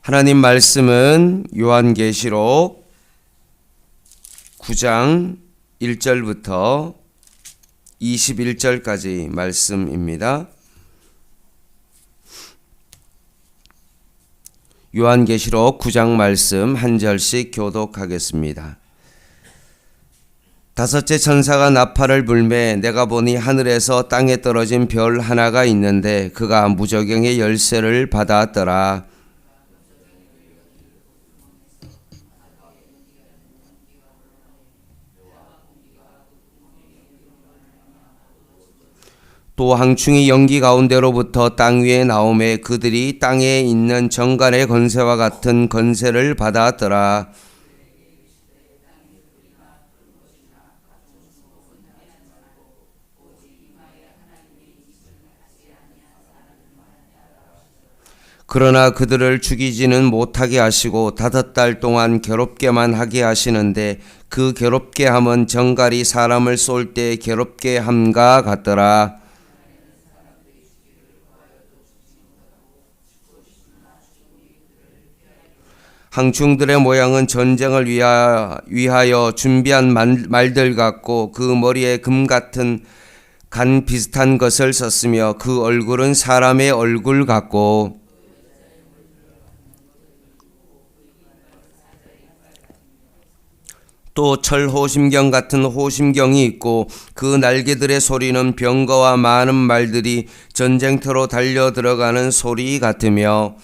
하나님 말씀은 요한계시록 9장 1절부터 21절까지 말씀입니다. 요한계시록 9장 말씀 한 절씩 교독하겠습니다. 다섯째 천사가 나팔을 불매 내가 보니 하늘에서 땅에 떨어진 별 하나가 있는데 그가 무저경의 열쇠를 받았더라. 또 항충이 연기 가운데로부터 땅 위에 나오매 그들이 땅에 있는 정갈의 건세와 같은 건세를 받았더라. 그러나 그들을 죽이지는 못하게 하시고 5달 동안 괴롭게만 하게 하시는데 그 괴롭게 함은 정갈이 사람을 쏠 때 괴롭게 함과 같더라. 항충들의 모양은 전쟁을 위하여 준비한 말들 같고 그 머리에 금 같은 간 비슷한 것을 썼으며 그 얼굴은 사람의 얼굴 같고 또 철호심경 같은 호심경이 있고 그 날개들의 소리는 병거와 많은 말들이 전쟁터로 달려 들어가는 소리 같으며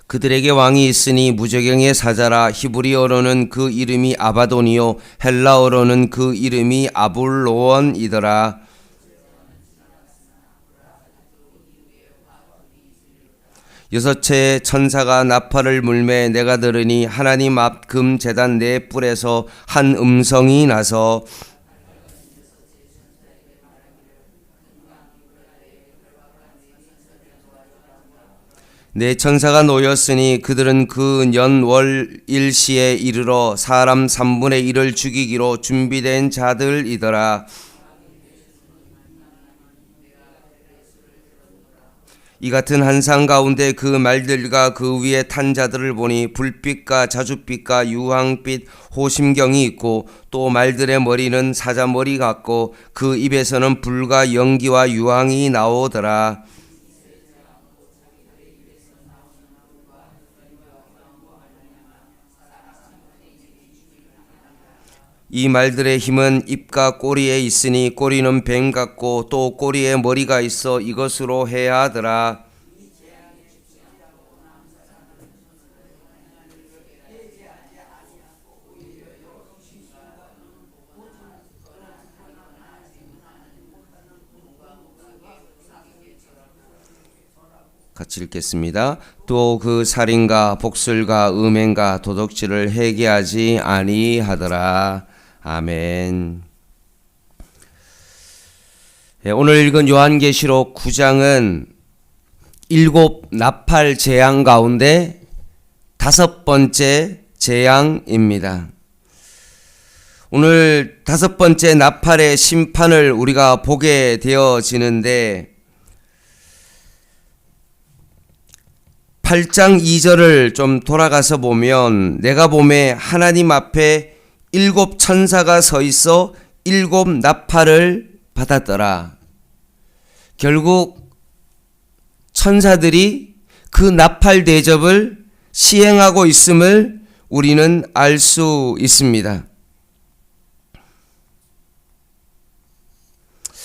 그들에게 왕이 있으니 무저경의 사자라. 히브리어로는 그 이름이 아바돈이요 헬라어로는 그 이름이 아불로원이더라. 여섯째 천사가 나팔을 불매 내가 들으니 하나님 앞 금 제단 네 뿔에서 한 음성이 나서 네 천사가 놓였으니 그들은 그 년 월 일시에 이르러 사람 3분의 1을 죽이기로 준비된 자들이더라. 이 같은 한상 가운데 그 말들과 그 위에 탄 자들을 보니 불빛과 자줏빛과 유황빛 호심경이 있고 또 말들의 머리는 사자머리 같고 그 입에서는 불과 연기와 유황이 나오더라. 이 말들의 힘은 입과 꼬리에 있으니 꼬리는 뱀 같고 또 꼬리에 머리가 있어 이것으로 해야 하더라. 같이 읽겠습니다. 또 그 살인과 복술과 음행과 도둑질을 회개하지 아니하더라. 아멘. 오늘 읽은 요한계시록 9장은 7 나팔 재앙 가운데 5번째 재앙입니다. 오늘 5번째 나팔의 심판을 우리가 보게 되어지는데 8장 2절을 좀 돌아가서 보면 내가 보매 하나님 앞에 7 천사가 서 있어 7 나팔을 받았더라. 결국 천사들이 그 나팔 대접을 시행하고 있음을 우리는 알 수 있습니다.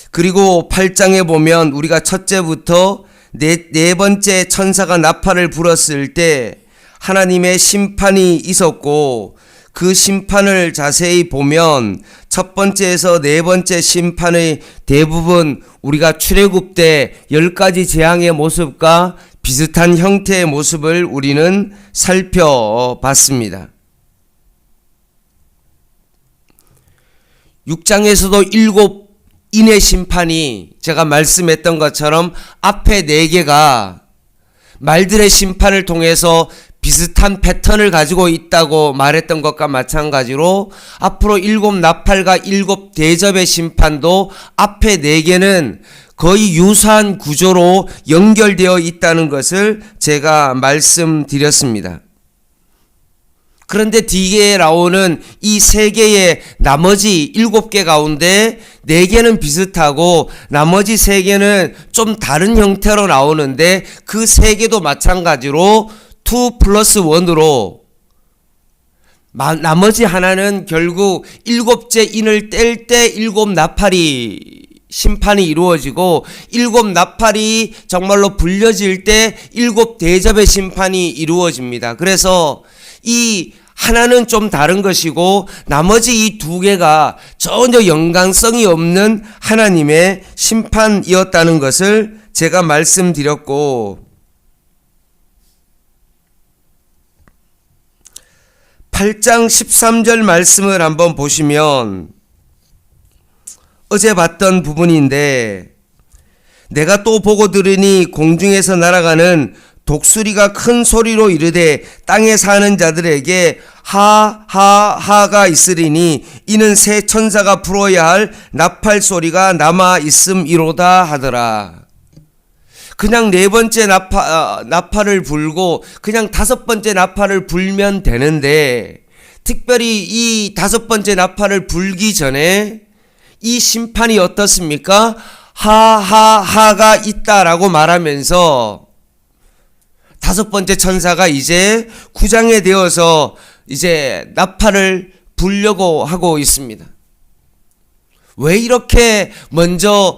그리고 8장에 보면 우리가 첫째부터 네 번째 천사가 나팔을 불었을 때 하나님의 심판이 있었고 그 심판을 자세히 보면 첫 번째에서 네 번째 심판의 대부분 우리가 출애굽 때 10가지 재앙의 모습과 비슷한 형태의 모습을 우리는 살펴봤습니다. 6장에서도 7 인의 심판이 제가 말씀했던 것처럼 앞에 4개가 말들의 심판을 통해서 비슷한 패턴을 가지고 있다고 말했던 것과 마찬가지로 앞으로 7 나팔과 7 대접의 심판도 앞에 4개는 거의 유사한 구조로 연결되어 있다는 것을 제가 말씀드렸습니다. 그런데 뒤에 나오는 이 3개의 나머지 7개 가운데 4개는 비슷하고 나머지 3개는 좀 다른 형태로 나오는데 그 3개도 마찬가지로 2 플러스 1으로 나머지 하나는 결국 7째 인을 뗄 때 7 나팔이 심판이 이루어지고 7 나팔이 정말로 불려질 때 7 대접의 심판이 이루어집니다. 그래서 이 하나는 좀 다른 것이고 나머지 이 2개가 전혀 연관성이 없는 하나님의 심판이었다는 것을 제가 말씀드렸고 8장 13절 말씀을 한번 보시면 어제 봤던 부분인데 내가 또 보고 들으니 공중에서 날아가는 독수리가 큰 소리로 이르되 땅에 사는 자들에게 하하하가 있으리니 이는 새 천사가 불어야 할 나팔 소리가 남아 있음이로다 하더라. 그냥 4번째 나팔을 불고 그냥 5번째 나팔을 불면 되는데 특별히 이 5번째 나팔을 불기 전에 이 심판이 어떻습니까? 하하하가 있다라고 말하면서 5번째 천사가 이제 구장에 되어서 이제 나팔을 불려고 하고 있습니다. 왜 이렇게 먼저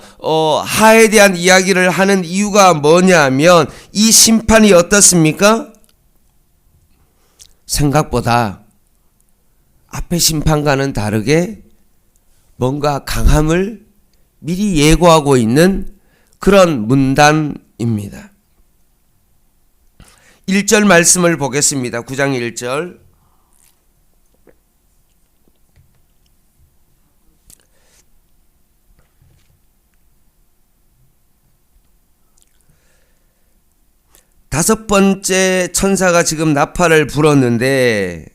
하에 대한 이야기를 하는 이유가 뭐냐면 이 심판이 어떻습니까? 생각보다 앞의 심판과는 다르게 뭔가 강함을 미리 예고하고 있는 그런 문단입니다. 1절 말씀을 보겠습니다. 9장 1절. 다섯 번째 천사가 지금 나팔을 불었는데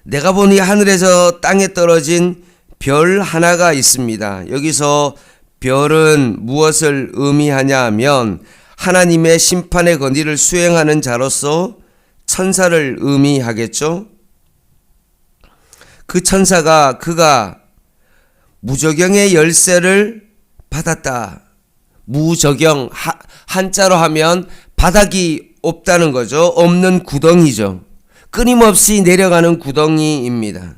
내가 보니 하늘에서 땅에 떨어진 별 하나가 있습니다. 여기서 별은 무엇을 의미하냐 하면 하나님의 심판의 권위를 수행하는 자로서 천사를 의미하겠죠. 그 천사가 그가 무저경의 열쇠를 받았다. 무저경 한자로 하면 바닥이 없다는 거죠. 없는 구덩이죠. 끊임없이 내려가는 구덩이입니다.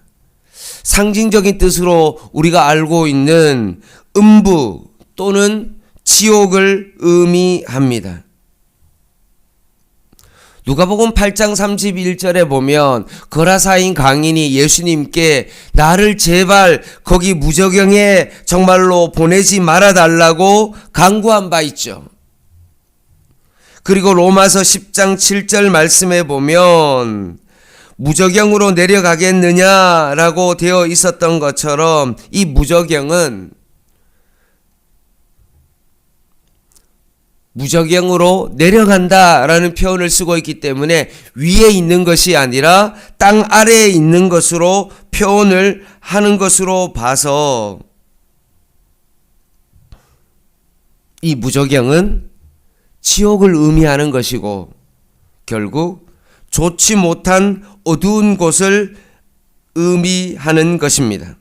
상징적인 뜻으로 우리가 알고 있는 음부 또는 지옥을 의미합니다. 누가복음 8장 31절에 보면 거라사인 강인이 예수님께 나를 제발 거기 무저경에 정말로 보내지 말아달라고 간구한 바 있죠. 그리고 로마서 10장 7절 말씀에 보면 무저경으로 내려가겠느냐라고 되어 있었던 것처럼 이 무저경은 무저경으로 내려간다라는 표현을 쓰고 있기 때문에 위에 있는 것이 아니라 땅 아래에 있는 것으로 표현을 하는 것으로 봐서 이 무저경은 지옥을 의미하는 것이고 결국 좋지 못한 어두운 곳을 의미하는 것입니다.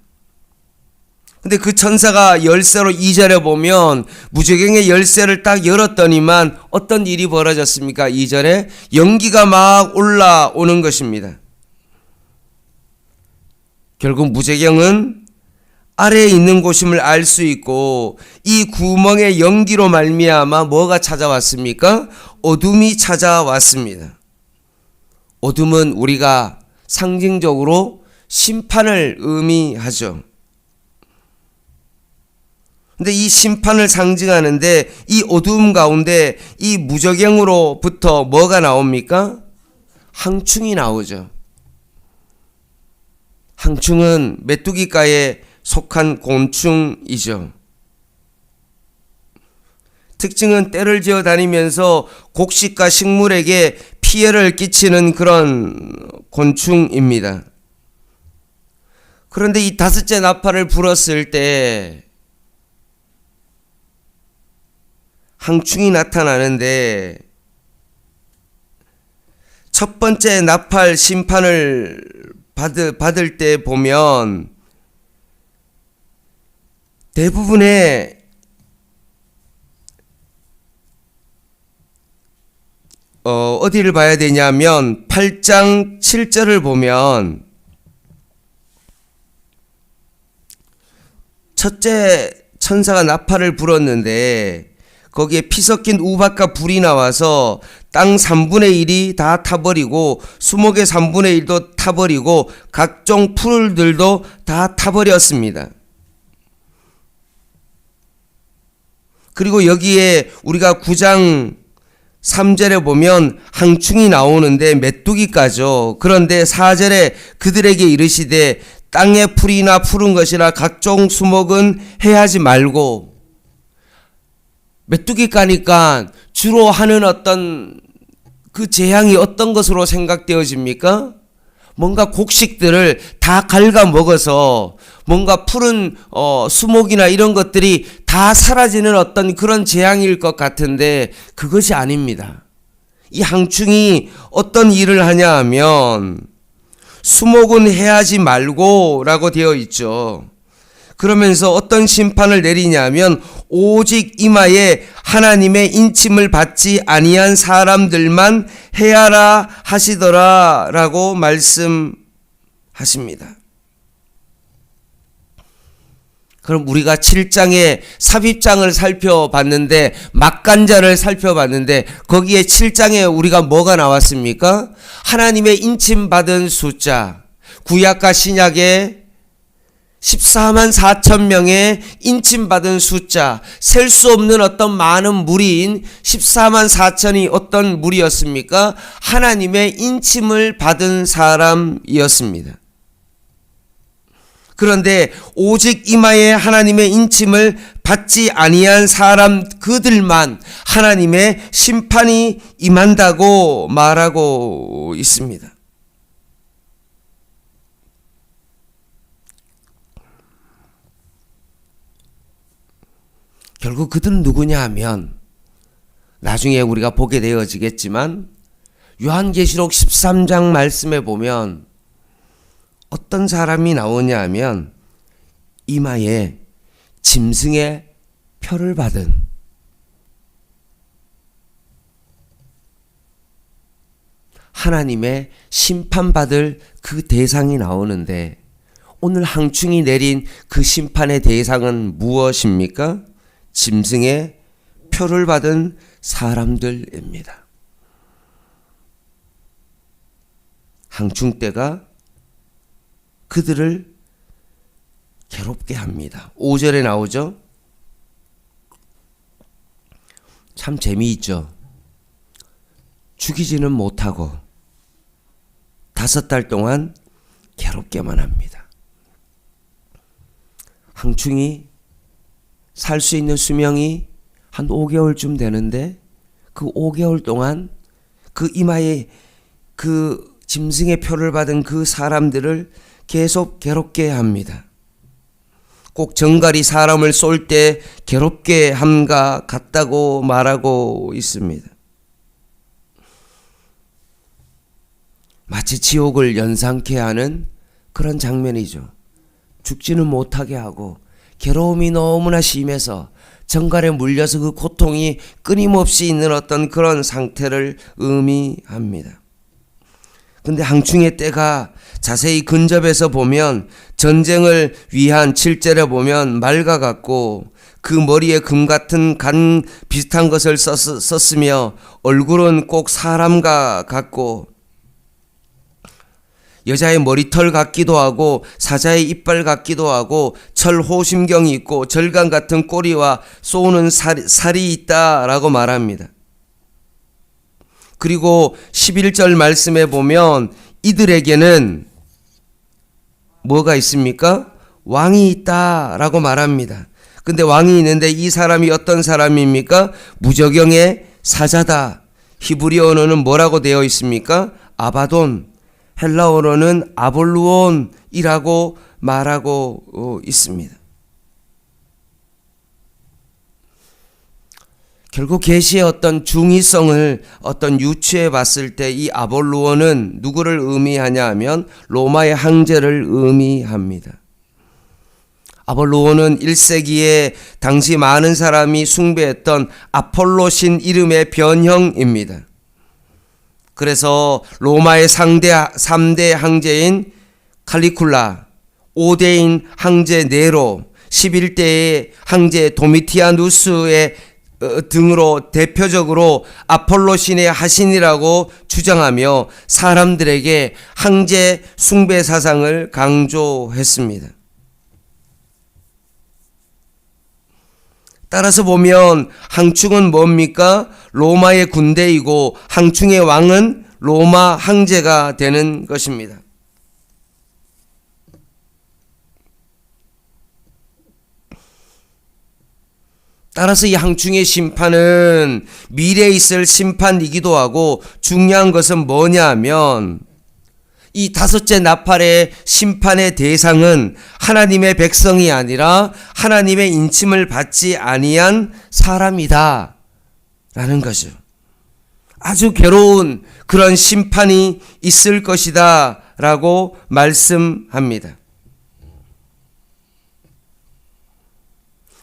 근데 그 천사가 열쇠로 2절에 보면 무저경의 열쇠를 딱 열었더니만 어떤 일이 벌어졌습니까? 2절에 연기가 막 올라오는 것입니다. 결국 무저경은 아래에 있는 곳임을 알 수 있고 이 구멍의 연기로 말미암아 뭐가 찾아왔습니까? 어둠이 찾아왔습니다. 어둠은 우리가 상징적으로 심판을 의미하죠. 근데 이 심판을 상징하는데 이 어두움 가운데 이 무저경으로부터 뭐가 나옵니까? 항충이 나오죠. 항충은 메뚜기과에 속한 곤충이죠. 특징은 떼를 지어 다니면서 곡식과 식물에게 피해를 끼치는 그런 곤충입니다. 그런데 이 다섯째 나팔을 불었을 때 항충이 나타나는데 첫 번째 나팔 심판을 받을 때 보면 대부분의 어디를 봐야 되냐면 8장 7절을 보면 첫째 천사가 나팔을 불었는데 거기에 피 섞인 우박과 불이 나와서 땅 3분의 1이 다 타버리고 수목의 3분의 1도 타버리고 각종 풀들도 다 타버렸습니다. 그리고 여기에 우리가 9장 3절에 보면 항충이 나오는데 메뚜기까지요. 그런데 4절에 그들에게 이르시되 땅의 풀이나 푸른 것이나 각종 수목은 해하지 말고, 메뚜기 까니까 주로 하는 어떤 그 재앙이 어떤 것으로 생각되어집니까? 뭔가 곡식들을 다 갉아 먹어서 뭔가 푸른 수목이나 이런 것들이 다 사라지는 어떤 그런 재앙일 것 같은데 그것이 아닙니다. 이 항충이 어떤 일을 하냐 하면 수목은 해하지 말고 라고 되어 있죠. 그러면서 어떤 심판을 내리냐면 오직 이마에 하나님의 인침을 받지 아니한 사람들만 해하라 하시더라 라고 말씀하십니다. 그럼 우리가 7장의 삽입장을 살펴봤는데, 막간자를 살펴봤는데 거기에 7장에 우리가 뭐가 나왔습니까? 하나님의 인침받은 숫자, 구약과 신약의 14만 4천 명의 인침받은 숫자, 셀 수 없는 어떤 많은 무리인 14만 4천이 어떤 무리였습니까? 하나님의 인침을 받은 사람이었습니다. 그런데 오직 이마에 하나님의 인침을 받지 아니한 사람 그들만 하나님의 심판이 임한다고 말하고 있습니다. 결국 그들은 누구냐 하면 나중에 우리가 보게 되어지겠지만 요한계시록 13장 말씀에 보면 어떤 사람이 나오냐 하면 이마에 짐승의 표를 받은 하나님의 심판받을 그 대상이 나오는데, 오늘 항충이 내린 그 심판의 대상은 무엇입니까? 짐승의 표를 받은 사람들입니다. 항충 때가 그들을 괴롭게 합니다. 5절에 나오죠. 참 재미있죠. 죽이지는 못하고 5달 동안 괴롭게만 합니다. 항충이 살 수 있는 수명이 한 5개월쯤 되는데 그 5개월 동안 그 이마에 그 짐승의 표를 받은 그 사람들을 계속 괴롭게 합니다. 꼭 정갈이 사람을 쏠 때 괴롭게 함과 같다고 말하고 있습니다. 마치 지옥을 연상케 하는 그런 장면이죠. 죽지는 못하게 하고 괴로움이 너무나 심해서 정갈에 물려서 그 고통이 끊임없이 있는 어떤 그런 상태를 의미합니다. 근데 항충의 때가 자세히 근접해서 보면 전쟁을 위한 7절에 보면 말과 같고 그 머리에 금 같은 간 비슷한 것을 썼으며 얼굴은 꼭 사람과 같고 여자의 머리털 같기도 하고 사자의 이빨 같기도 하고 철 호심경이 있고 절간 같은 꼬리와 쏘는 살이 있다라고 말합니다. 그리고 11절 말씀에 보면 이들에게는 뭐가 있습니까? 왕이 있다라고 말합니다. 근데 왕이 있는데 이 사람이 어떤 사람입니까? 무저경의 사자다. 히브리어로는 뭐라고 되어 있습니까? 아바돈, 헬라어로는 아볼루온이라고 말하고 있습니다. 결국 계시의 어떤 중의성을 어떤 유추해 봤을 때 이 아볼루온은 누구를 의미하냐 하면 로마의 황제를 의미합니다. 아볼루온은 1세기에 당시 많은 사람이 숭배했던 아폴로 신 이름의 변형입니다. 그래서 로마의 3대 황제인 칼리굴라, 5대인 황제 네로, 11대의 황제 도미티아누스의 등으로 대표적으로 아폴로 신의 하신이라고 주장하며 사람들에게 황제 숭배 사상을 강조했습니다. 따라서 보면 황충은 뭡니까? 로마의 군대이고 황충의 왕은 로마 황제가 되는 것입니다. 따라서 이 황충의 심판은 미래에 있을 심판이기도 하고 중요한 것은 뭐냐 하면 이 다섯째 나팔의 심판의 대상은 하나님의 백성이 아니라 하나님의 인침을 받지 아니한 사람이다 라는 거죠. 아주 괴로운 그런 심판이 있을 것이다 라고 말씀합니다.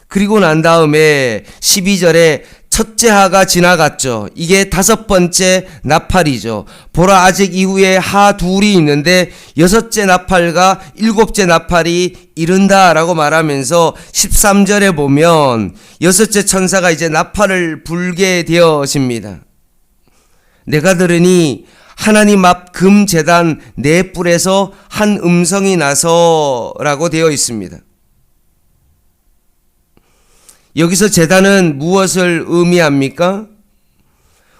그리고 난 다음에 12절에 첫째 하가 지나갔죠. 이게 다섯 번째 나팔이죠. 보라, 아직 이후에 하 둘이 있는데 여섯째 나팔과 일곱째 나팔이 이른다라고 말하면서 13절에 보면 여섯째 천사가 이제 나팔을 불게 되어집니다. 내가 들으니 하나님 앞 금 제단 네 뿔에서 한 음성이 나서라고 되어 있습니다. 여기서 제단은 무엇을 의미합니까?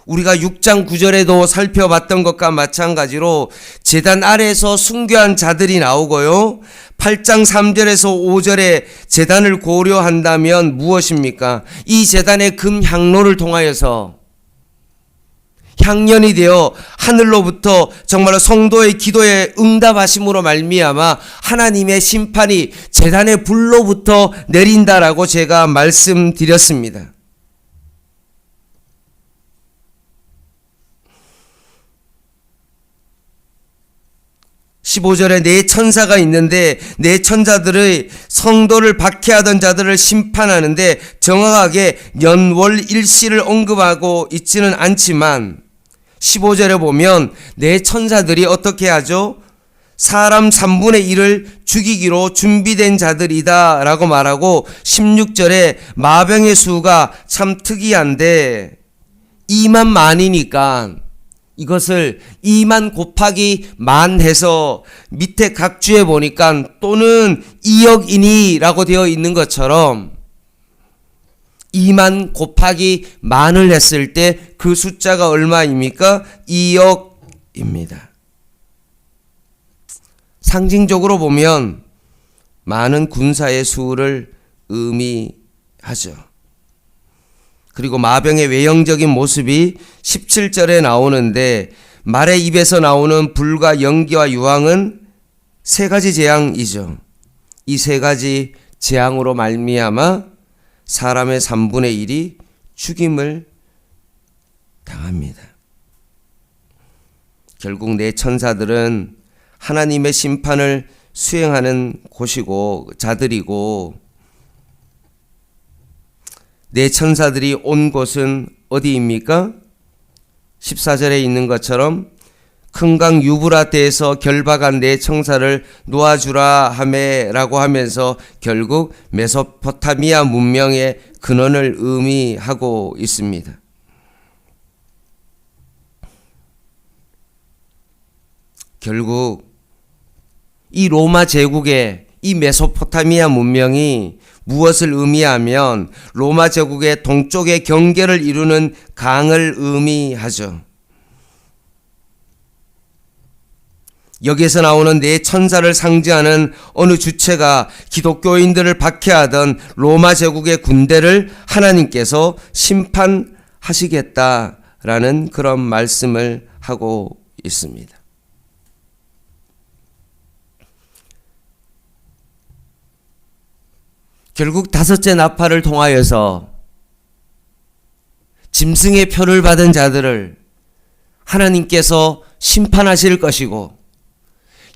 우리가 6장 9절에도 살펴봤던 것과 마찬가지로 제단 아래에서 순교한 자들이 나오고요. 8장 3절에서 5절에 제단을 고려한다면 무엇입니까? 이 제단의 금 향로를 통하여서 향연이 되어 하늘로부터 정말로 성도의 기도에 응답하심으로 말미암아 하나님의 심판이 제단의 불로부터 내린다라고 제가 말씀드렸습니다. (15절에) 네 천사가 있는데 네 천사들의 성도를 박해하던 자들을 심판하는데 정확하게 연월 일시를 언급하고 있지는 않지만 15절에 보면 네 천사들이 어떻게 하죠? 사람 3분의 1을 죽이기로 준비된 자들이다 라고 말하고 16절에 마병의 수가 참 특이한데 2만 만이니까 이것을 2만 곱하기 만 해서 밑에 각 주에 보니까 또는 2억이니 라고 되어 있는 것처럼 2만 곱하기 만을 했을 때 그 숫자가 얼마입니까? 2억입니다. 상징적으로 보면 많은 군사의 수를 의미하죠. 그리고 마병의 외형적인 모습이 17절에 나오는데 말의 입에서 나오는 불과 연기와 유황은 세 가지 재앙이죠. 이 세 가지 재앙으로 말미암아 사람의 3분의 1이 죽임을 당합니다. 결국 네 천사들은 하나님의 심판을 수행하는 곳이고 자들이고 네 천사들이 온 곳은 어디입니까? 14절에 있는 것처럼 큰 강 유브라데에서 결박한 네 천사를 놓아주라 하매라고 하면서 결국 메소포타미아 문명의 근원을 의미하고 있습니다. 결국 이 로마 제국의 이 메소포타미아 문명이 무엇을 의미하면 로마 제국의 동쪽의 경계를 이루는 강을 의미하죠. 여기에서 나오는 네 천사를 상징하는 어느 주체가 기독교인들을 박해하던 로마 제국의 군대를 하나님께서 심판하시겠다라는 라는 그런 말씀을 하고 있습니다. 결국 다섯째 나팔을 통하여서 짐승의 표를 받은 자들을 하나님께서 심판하실 것이고,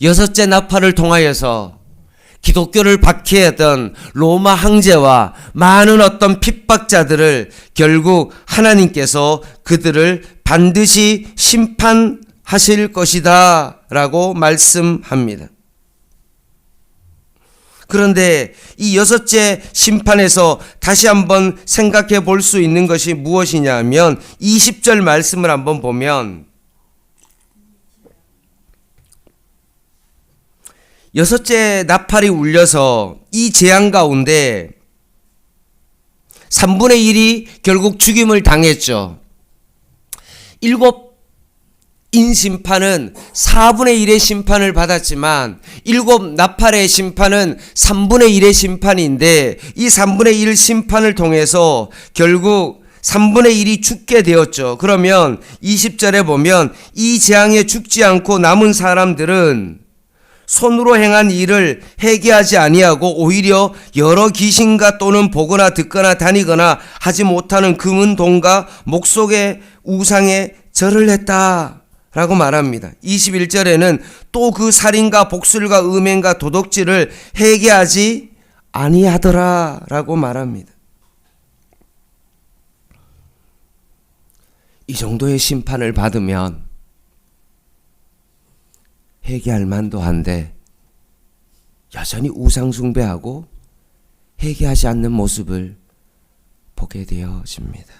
여섯째 나팔을 통하여서 기독교를 박해했던 로마 황제와 많은 어떤 핍박자들을 결국 하나님께서 그들을 반드시 심판하실 것이다 라고 말씀합니다. 그런데 이 여섯째 심판에서 다시 한번 생각해 볼 수 있는 것이 무엇이냐 하면 20절 말씀을 한번 보면, 여섯째 나팔이 울려서 이 재앙 가운데 3분의 1이 결국 죽임을 당했죠. 7인 심판은 4분의 1의 심판을 받았지만 7 나팔의 심판은 3분의 1의 심판인데, 이 3분의 1 심판을 통해서 결국 3분의 1이 죽게 되었죠. 그러면 20절에 보면 이 재앙에 죽지 않고 남은 사람들은 손으로 행한 일을 회개하지 아니하고 오히려 여러 귀신과 또는 보거나 듣거나 다니거나 하지 못하는 금은 돈과 목속의 우상에 절을 했다 라고 말합니다. 21절에는 또 그 살인과 복술과 음행과 도둑질을 회개하지 아니하더라 라고 말합니다. 이 정도의 심판을 받으면 회개할 만도 한데 여전히 우상 숭배하고 회개하지 않는 모습을 보게 되어집니다.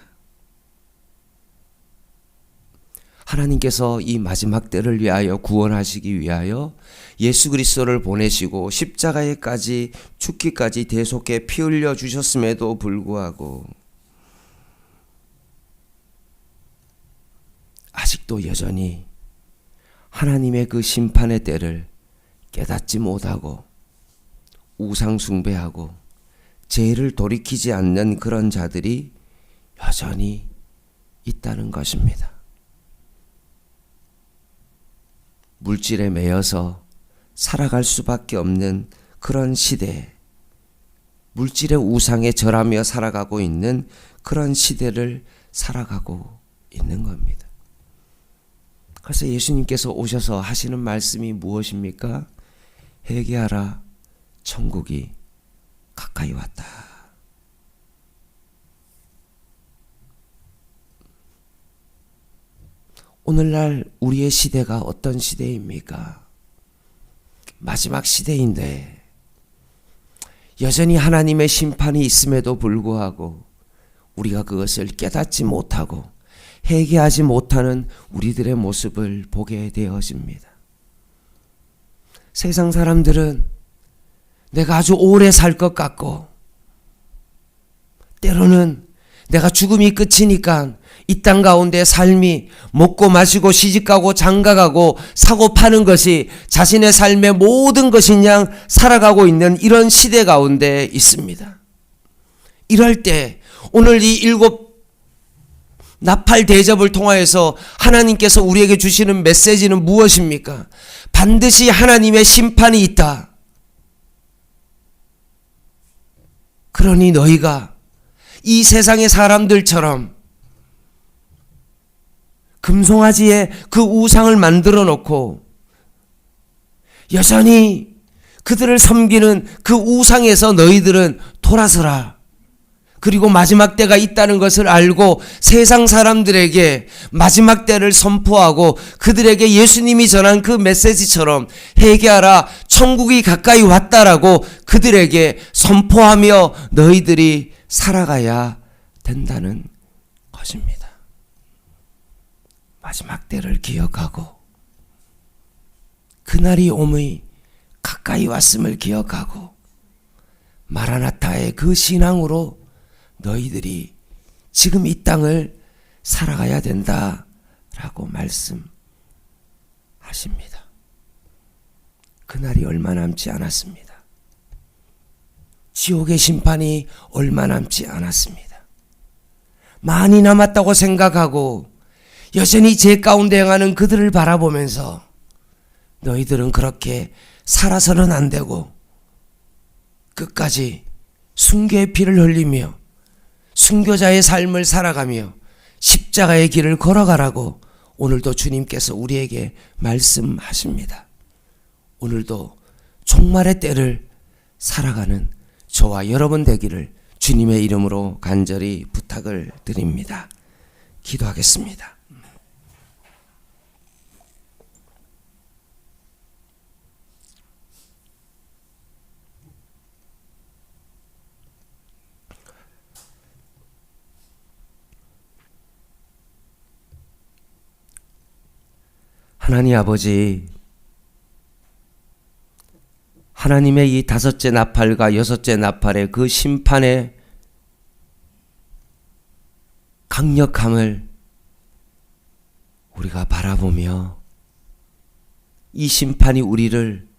하나님께서 이 마지막 때를 위하여 구원하시기 위하여 예수 그리스도를 보내시고 십자가에까지 죽기까지 대속해 피 흘려 주셨음에도 불구하고 아직도 여전히 하나님의 그 심판의 때를 깨닫지 못하고 우상 숭배하고 죄를 돌이키지 않는 그런 자들이 여전히 있다는 것입니다. 물질에 매여서 살아갈 수밖에 없는 그런 시대에, 물질의 우상에 절하며 살아가고 있는 그런 시대를 살아가고 있는 겁니다. 그래서 예수님께서 오셔서 하시는 말씀이 무엇입니까? 회개하라, 천국이 가까이 왔다. 오늘날 우리의 시대가 어떤 시대입니까? 마지막 시대인데 여전히 하나님의 심판이 있음에도 불구하고 우리가 그것을 깨닫지 못하고 회개하지 못하는 우리들의 모습을 보게 되어집니다. 세상 사람들은 내가 아주 오래 살 것 같고, 때로는 내가 죽음이 끝이니까 이 땅 가운데 삶이 먹고 마시고 시집가고 장가가고 사고 파는 것이 자신의 삶의 모든 것인 양 살아가고 있는 이런 시대 가운데 있습니다. 이럴 때 오늘 이 7 나팔 대접을 통하여서 하나님께서 우리에게 주시는 메시지는 무엇입니까? 반드시 하나님의 심판이 있다. 그러니 너희가 이 세상의 사람들처럼 금송아지에 그 우상을 만들어 놓고 여전히 그들을 섬기는 그 우상에서 너희들은 돌아서라. 그리고 마지막 때가 있다는 것을 알고 세상 사람들에게 마지막 때를 선포하고 그들에게 예수님이 전한 그 메시지처럼 회개하라, 천국이 가까이 왔다라고 그들에게 선포하며 너희들이 살아가야 된다는 것입니다. 마지막 때를 기억하고 그날이 오므이 가까이 왔음을 기억하고 마라나타의 그 신앙으로 너희들이 지금 이 땅을 살아가야 된다라고 말씀하십니다. 그날이 얼마 남지 않았습니다. 지옥의 심판이 얼마 남지 않았습니다. 많이 남았다고 생각하고 여전히 죄 가운데 행하는 그들을 바라보면서 너희들은 그렇게 살아서는 안 되고 끝까지 순교의 피를 흘리며 순교자의 삶을 살아가며 십자가의 길을 걸어가라고 오늘도 주님께서 우리에게 말씀하십니다. 오늘도 종말의 때를 살아가는 저와 여러분 되기를 주님의 이름으로 간절히 부탁을 드립니다. 기도하겠습니다. 하나님 아버지, 하나님의 이 다섯째 나팔과 여섯째 나팔의 그 심판의 강력함을 우리가 바라보며 이 심판이 우리를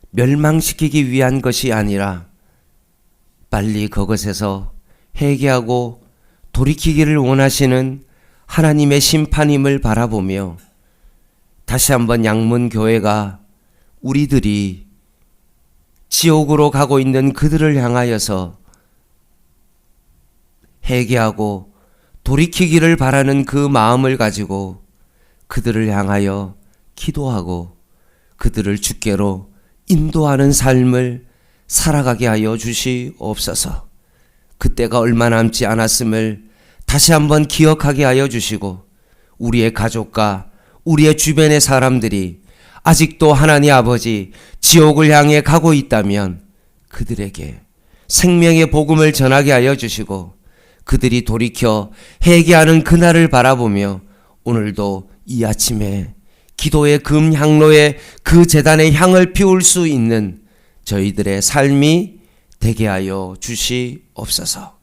멸망시키기 위한 것이 아니라 빨리 그것에서 회개하고 돌이키기를 원하시는 하나님의 심판임을 바라보며 다시 한번 양문교회가 우리들이 지옥으로 가고 있는 그들을 향하여서 회개하고 돌이키기를 바라는 그 마음을 가지고 그들을 향하여 기도하고 그들을 주께로 인도하는 삶을 살아가게 하여 주시옵소서. 그때가 얼마 남지 않았음을 다시 한번 기억하게 하여 주시고 우리의 가족과 우리의 주변의 사람들이 아직도 하나님 아버지 지옥을 향해 가고 있다면 그들에게 생명의 복음을 전하게 하여 주시고 그들이 돌이켜 회개하는 그날을 바라보며 오늘도 이 아침에 기도의 금향로에 그 제단에 향을 피울 수 있는 저희들의 삶이 되게 하여 주시옵소서.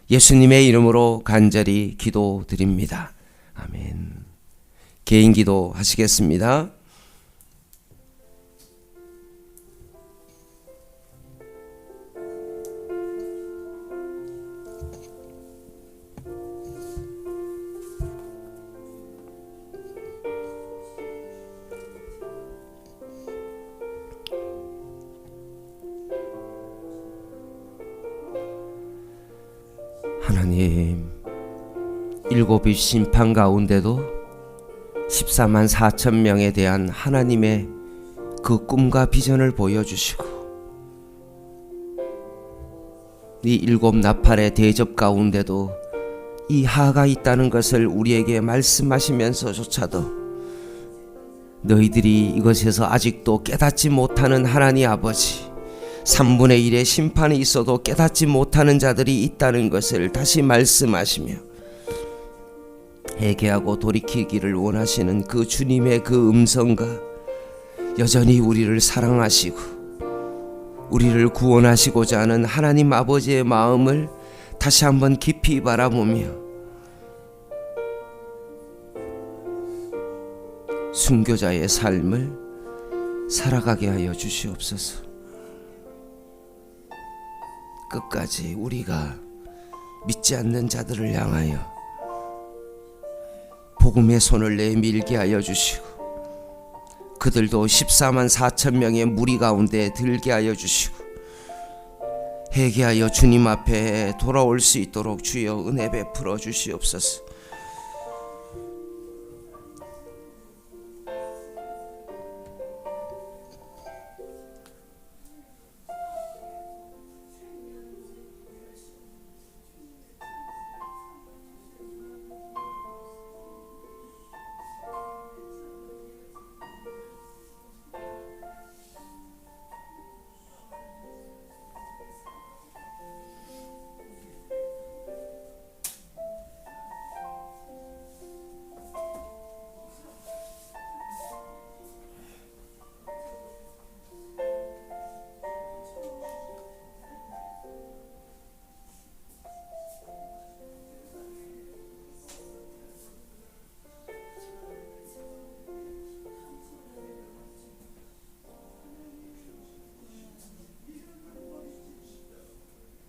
예수님의 이름으로 간절히 기도드립니다. 아멘. 개인 기도 하시겠습니다. 하나님, 일곱의 심판 가운데도 14만 4천 명에 대한 하나님의 그 꿈과 비전을 보여주시고 이 일곱 나팔의 대접 가운데도 이 하가 있다는 것을 우리에게 말씀하시면서조차도 너희들이 이것에서 아직도 깨닫지 못하는 하나님 아버지 3분의 1의 심판이 있어도 깨닫지 못하는 자들이 있다는 것을 다시 말씀하시며 회개하고 돌이키기를 원하시는 그 주님의 그 음성과 여전히 우리를 사랑하시고 우리를 구원하시고자 하는 하나님 아버지의 마음을 다시 한번 깊이 바라보며 순교자의 삶을 살아가게 하여 주시옵소서. 끝까지 우리가 믿지 않는 자들을 향하여 복음의 손을 내밀게 하여 주시고 그들도 14만 4천 명의 무리 가운데 들게 하여 주시고 회개하여 주님 앞에 돌아올 수 있도록 주여 은혜 베풀어 주시옵소서.